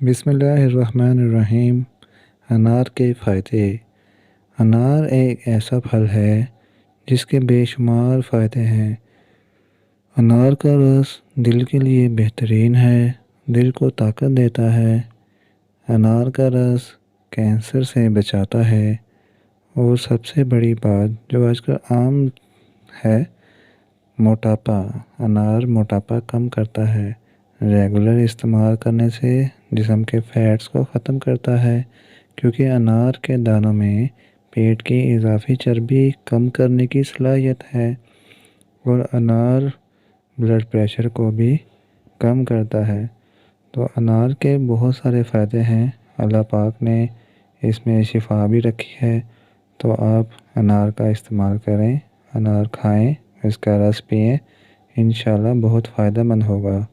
बिस्मिल्लाहिर्रहमानिर्रहीम। अनार के फ़ायदे। अनार एक ऐसा फल है जिसके बेशुमार फ़ायदे हैं। अनार का रस दिल के लिए बेहतरीन है, दिल को ताकत देता है। अनार का रस कैंसर से बचाता है। और सबसे बड़ी बात जो आजकल आम है, मोटापा। अनार मोटापा कम करता है। रेगुलर इस्तेमाल करने से जिस्म के फैट्स को ख़त्म करता है, क्योंकि अनार के दानों में पेट की इजाफी चर्बी कम करने की सलाहियत है। और अनार ब्लड प्रेशर को भी कम करता है। तो अनार के बहुत सारे फ़ायदे हैं। अल्लाह पाक ने इसमें शिफा भी रखी है। तो आप अनार का इस्तेमाल करें, अनार खाएं, इसका रस पिएं, इंशाल्लाह बहुत फ़ायदेमंद होगा।